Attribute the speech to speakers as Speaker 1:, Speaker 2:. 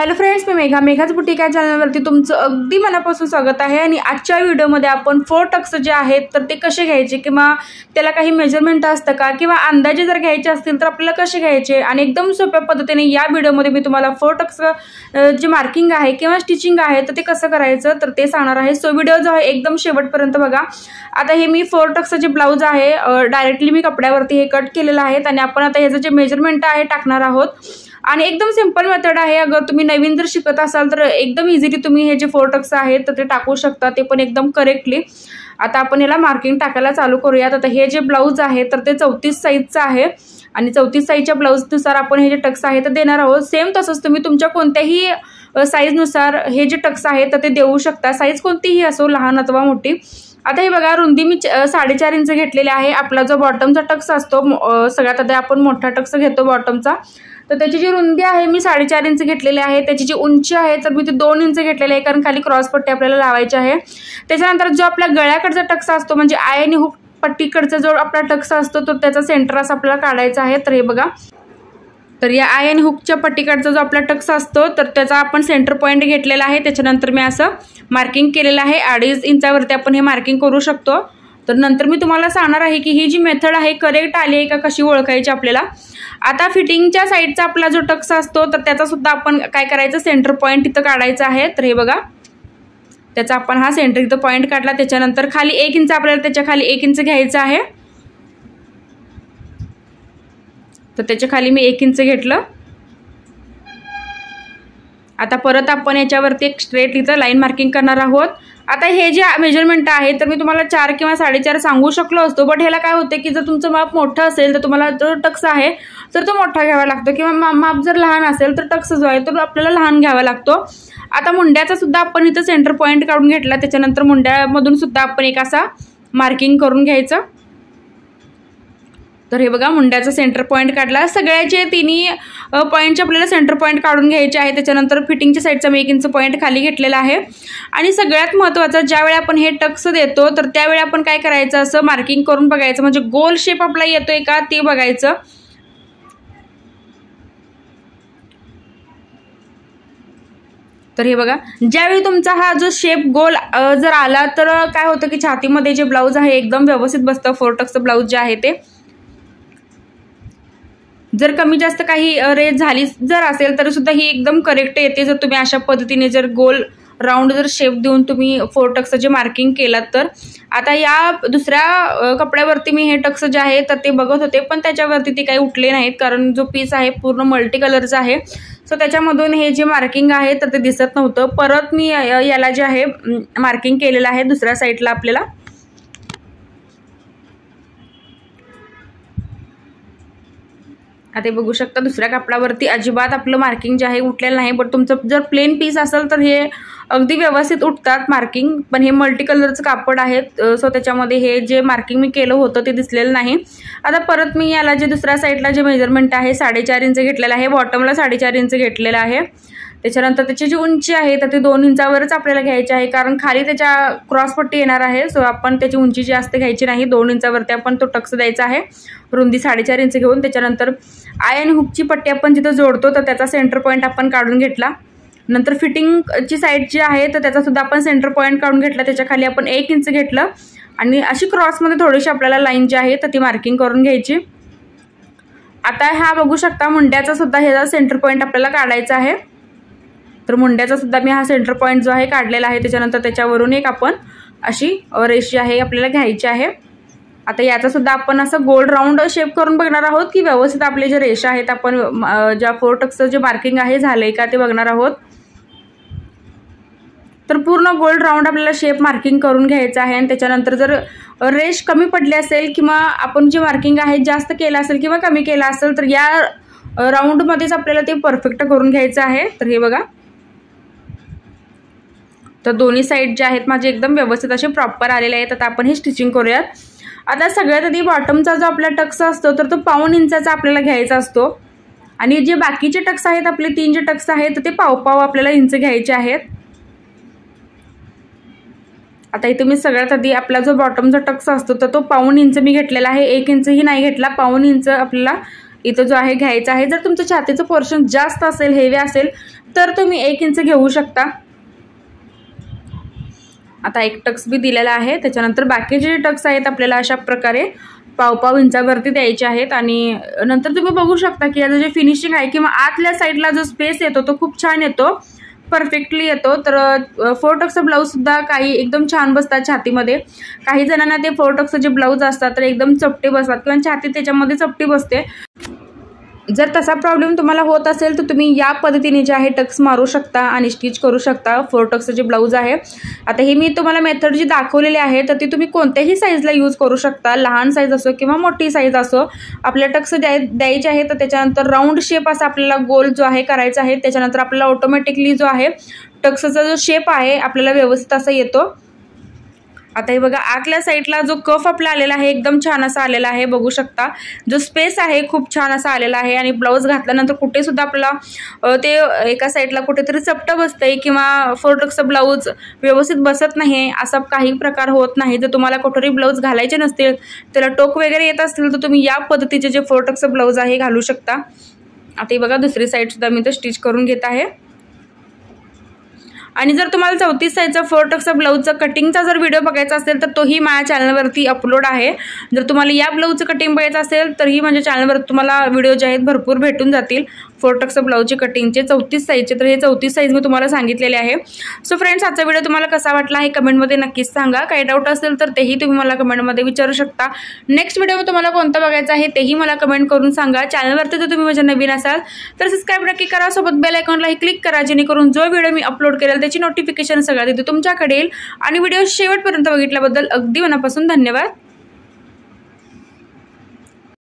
Speaker 1: Hello friends, मी मेघाच boutique या चॅनलवरती तुमचं अगदी मनापासून स्वागत आहे। आणि आजच्या व्हिडिओमध्ये आपण 4 टक्स जे आहेत तर ते कसे घ्यायचे किंवा त्याला काही मेजरमेंट असतं का किंवा अंदाजे जर घ्यायचे असतील तर आपल्याला कसे घ्यायचे आणि एकदम सोप्या पद्धतीने या व्हिडिओमध्ये मी तुम्हाला 4 टक्स जे मार्किंग आहे किंवा स्टिचिंग आहे तर ते कसं करायचं तर ते सांगणार आहे। सो व्हिडिओ जो आहे एकदम शेवटपर्यंत बघा। आता हे मी 4 टक्स जे ब्लाउज आहे डायरेक्टली मी कपड्यावरती हे कट केलेलं आहे आणि आपण आता ह्याचं जे मेजरमेंट आहे टाकणार आहोत। आणि एकदम सिंपल मेथड आहे। अगर तुम्ही नवीन जर शिकत असाल तर एकदम इझिली तुम्ही हे जे 4 टक्स आहेत तर ते टाकू शकता, ते पण एकदम करेक्टली। आता आपण याला मार्किंग टाकायला चालू करूयात। आता हे जे ब्लाउज आहे तर ते 34 साईजचं आहे आणि 34 साईजच्या ब्लाउजनुसार आपण हे जे टक्स आहे ते देणार आहोत। सेम तसंच तुम्ही तुमच्या कोणत्याही साईजनुसार हे जे टक्स आहेत तर ते देऊ शकता, साईज कोणतीही असो, लहान अथवा मोठी। आता हे बघा, रुंदी मी 4.5 इंच घेतलेली आहे। आपला जो बॉटमचा टक्स असतो सगळ्यात आधी आपण मोठा टक्स घेतो बॉटमचा, तर त्याची जी रुंदी आहे मी 4.5 इंच घेतलेली आहे। त्याची जी उंची आहे तर मी ते 2 इंच घेतलेली आहे, कारण खाली क्रॉस पट्टी आपल्याला लावायची आहे। त्याच्यानंतर जो आपल्या गळ्याकडचा टक्स असतो म्हणजे आय आणि हुक पट्टीकडचा जो आपला टक्स असतो तो त्याचा सेंटर असा आपल्याला काढायचा आहे। तर हे बघा, तर या आय आणि हुकच्या पट्टीकडचा जो आपला टक्स असतो तर त्याचा आपण सेंटर पॉईंट घेतलेला आहे। त्याच्यानंतर मी असं मार्किंग केलेलं आहे। 2.5 इंचावरती आपण हे मार्किंग करू शकतो। तर नंतर मी तुम्हाला सांगणार आहे की ही जी मेथड आहे करेक्ट आली आहे का, कशी ओळखायची आपल्याला। आता फिटिंगच्या साईडचा आपला जो टक्स असतो तर त्याचा सुद्धा आपण काय करायचं, सेंटर पॉईंट इथं काढायचा आहे। तर हे बघा, त्याचा आपण हा सेंटर इथं पॉईंट काढला। त्याच्यानंतर खाली 1 इंच आपल्याला त्याच्या खाली 1 इंच घ्यायचं आहे। तर त्याच्या खाली मी 1 इंच घेतलं। आता परत आपण याच्यावरती एक स्ट्रेट इथं लाईन मार्किंग करणार आहोत। आता हे जे मेजरमेंट आहे तर मी तुम्हाला 4 किंवा 4.5 सांगू शकलो असतो, बट ह्याला काय होते की जर तुमचं माप मोठं असेल तर तुम्हाला जो टक्स आहे तर तो मोठा घ्यावा लागतो, किंवा माप जर लहान असेल तर टक्स जो आहे तो आपल्याला लहान घ्यावा लागतो। आता मुंड्याचा सुद्धा आपण इथं सेंटर पॉईंट काढून घेतला। त्याच्यानंतर मुंड्यामधून सुद्धा आपण एक असा मार्किंग करून घ्यायचं। तर हे बघा, मुंड्याचा सेंटर पॉईंट काढला। सगळ्याचे तिन्ही पॉईंटचे आपल्याला सेंटर पॉईंट काढून घ्यायचे आहे। त्याच्यानंतर फिटिंगच्या साईडचा मी 1 इंच पॉईंट खाली घेतलेला आहे। आणि सगळ्यात महत्त्वाचं, ज्यावेळी आपण हे टक्स देतो तर त्यावेळी आपण काय करायचं, असं मार्किंग करून बघायचं, म्हणजे गोल शेप आपला येतोय का ते बघायचं। तर हे बघा, ज्यावेळी तुमचा हा जो शेप गोल जर आला तर काय होतं की छातीमध्ये जे ब्लाऊज आहे एकदम व्यवस्थित बसतं। 4 टक्सचं ब्लाऊज जे आहे ते जर कमी जास्त काही रेस झाली जर असेल तरी सुद्धा ही एकदम करेक्ट येते, जर तुम्ही अशा पद्धतीने जर गोल राऊंड जर शेप देऊन तुम्ही 4 टक्सचं जे मार्किंग केलं तर। आता या दुसऱ्या कपड्यावरती मी हे टक्स जे आहे तर ते बघत होते, पण त्याच्यावरती ते काही उठले नाहीत, कारण जो पीस आहे पूर्ण मल्टी कलरचा आहे। सो त्याच्यामधून हे जे मार्किंग आहे तर ते दिसत नव्हतं। परत मी याला जे आहे मार्किंग केलेलं आहे दुसऱ्या साईडला आपल्याला। आता बघू शकता, दुसऱ्या कपड्यावरती अजिबात आपलं मार्किंग जे आहे उठलेलं नाही, बट तुमचं जर प्लेन पीस असेल तर हे अगदी व्यवस्थित उठतात मार्किंग। पण हे मल्टी कलरचं कापड आहे सो त्याच्यामध्ये हे जे मार्किंग मी केलं होतं ते दिसलेलं नाही। आता परत मी याला जे दुसऱ्या साईडला जे मेजरमेंट आहे 4.5 इंच घेतलेलं आहे, बॉटमला 4.5 इंच घेतलेलं आहे। त्याच्यानंतर त्याची जी उंची आहे तर ते 2 इंचावरच आपल्याला घ्यायची आहे, कारण खाली त्याच्या क्रॉसपट्टी येणार आहे। सो आपण त्याची उंची जास्त घ्यायची नाही, 2 इंचावरती आपण तो टक्स द्यायचा आहे, रुंदी 4.5 इंच घेऊन। त्याच्यानंतर आय आणि हुकची पट्टी आपण जिथं जोडतो तर त्याचा सेंटर पॉईंट आपण काढून घेतला। नंतर फिटिंगची साईड जी आहे तर त्याचा सुद्धा आपण सेंटर पॉईंट काढून घेतला। त्याच्या खाली आपण 1 इंच घेतलं आणि अशी क्रॉसमध्ये थोडीशी आपल्याला लाईन जी आहे तर ती मार्किंग करून घ्यायची। आता हा बघू शकता, मुंड्याचा सुद्धा ह्याचा सेंटर पॉईंट आपल्याला काढायचा आहे। तर मुंड्याचा सुद्धा मी हा सेंटर पॉईंट जो आहे काढलेला आहे। त्याच्यानंतर त्याच्यावरून एक आपण अशी रेष जी आहे आपल्याला घ्यायची आहे। आता याचा सुद्धा आपण असं गोल राऊंड शेप करून बघणार आहोत की व्यवस्थित आपले जे रेषा आहेत आपण ज्या 4 टक्सचं जे मार्किंग आहे झालंय का ते बघणार आहोत। तर पूर्ण गोल राऊंड आपल्याला शेप मार्किंग करून घ्यायचं आहे। आणि त्याच्यानंतर जर रेष कमी पडली असेल किंवा आपण जे मार्किंग आहे जास्त केलं असेल किंवा कमी केलं असेल तर या राऊंडमध्येच आपल्याला ते परफेक्ट करून घ्यायचं आहे। तर हे बघा, तर दोन्ही साईड जे आहेत माझे एकदम व्यवस्थित असे प्रॉपर आलेले आहेत। आता आपण हे स्टिचिंग करूयात। आता सगळ्यात आधी बॉटमचा जो आपला टक्स असतो तर तो 1.5 इंचाचा आपल्याला घ्यायचा असतो, आणि जे बाकीचे टक्स आहेत आपले 3 जे टक्स आहेत तर ते 1.5 आपल्याला इंच घ्यायचे आहेत। आता इथे मी सगळ्यात आधी आपला जो बॉटमचा टक्स असतो तर तो 1.5 इंच मी घेतलेला आहे, 1 इंचही नाही घेतला, 1.5 इंच आपल्याला इथं जो आहे घ्यायचा आहे. जर तुमचं छातीचं पोर्शन जास्त असेल, हेवी असेल, तर तुम्ही 1 इंच घेऊ शकता. आता एक टक्स बी दिलेला आहे. त्याच्यानंतर बाकीचे जे टक्स आहेत आपल्याला अशा प्रकारे पाव इंचावरती द्यायचे आहेत. आणि नंतर तुम्ही बघू शकता की याचं जे फिनिशिंग आहे किंवा आतल्या साईडला जो स्पेस येतो तो खूप छान येतो, परफेक्टली येतो. तर 4 टक्सचा ब्लाऊजसुद्धा काही एकदम छान बसतात छातीमध्ये. काही जणांना ते 4 टक्सचे जे ब्लाऊज असतात तर एकदम चपटे बसतात किंवा छाती त्याच्यामध्ये चपटी बसते. जर तसा प्रॉब्लेम तुम्हाला होत असेल तर तुम्ही या पद्धतीने जे आहे टक्स मारू शकता आणि स्टिच करू शकता 4 टक्सचं जे ब्लाऊज आहे. आता हे मी तुम्हाला मेथड जी दाखवलेली आहे तर ती तुम्ही कोणत्याही साईजला यूज करू शकता, लहान साईज असो किंवा मोठी साईज असो. आपल्या टक्स द्यायचे आहे तर त्याच्यानंतर राऊंड शेप असा आपल्याला गोल जो आहे करायचा आहे. त्याच्यानंतर आपल्याला ऑटोमॅटिकली जो आहे टक्सचा जो शेप आहे आपल्याला व्यवस्थित असा येतो. आता हे बघा आतल्या साईडला जो कफ आपला आलेला आहे एकदम छान असा आलेला आहे, बघू शकता. जो स्पेस आहे खूप छान असा आलेला आहे आणि ब्लाऊज घातल्यानंतर कुठे सुद्धा आपला ते एका साईडला कुठेतरी चपटं बसतंय किंवा 4 टक्सचं ब्लाऊज व्यवस्थित बसत नाही, असा काही प्रकार होत नाही. जर तुम्हाला कुठेही ब्लाऊज घालायचे नसतील, त्याला टोक वगैरे येत असतील तर तुम्ही या पद्धतीचे जे 4 टक्सचं ब्लाऊज आहे घालू शकता. आता हे बघा दुसरी साईड सुद्धा मी तर स्टिच करून घेत आहे. आणि जर तुम्हाला 34 साईजचा 4 टक्सचा ब्लाऊजचा कटिंगचा जर व्हिडिओ बघायचा असेल तर तोही माझ्या चॅनलवरती अपलोड आहे. जर तुम्हाला या ब्लाऊजचं कटिंग बघायचं असेल तरीही माझ्या चॅनलवर तुम्हाला व्हिडिओ जे आहेत भरपूर भेटून जातील 4 टक्सचा ब्लाऊजचे कटिंगचे 34 साईजचे. तर हे 34 साईज मी तुम्हाला सांगितलेले आहे. सो फ्रेंड्स, आजचा व्हिडिओ तुम्हाला कसा वाटला हे कमेंटमध्ये नक्कीच सांगा. काही डाऊट असेल तर तेही तुम्ही मला कमेंटमध्ये विचारू शकता. नेक्स्ट व्हिडिओ तुम्हाला कोणता बघायचा आहे तेही मला कमेंट करून सांगा. चॅनलवरती जर तुम्ही माझ्या नवीन असाल तर सबस्क्राईब नक्की करा, सोबत बेल आयकॉनलाही क्लिक करा, जेणेकरून जो व्हिडिओ मी अपलोड करेल त्याची नोटिफिकेशन सगळ्यात येते तुमच्याकडे. आणि व्हिडिओ शेवटपर्यंत बघितल्याबद्दल अगदी मनापासून धन्यवाद.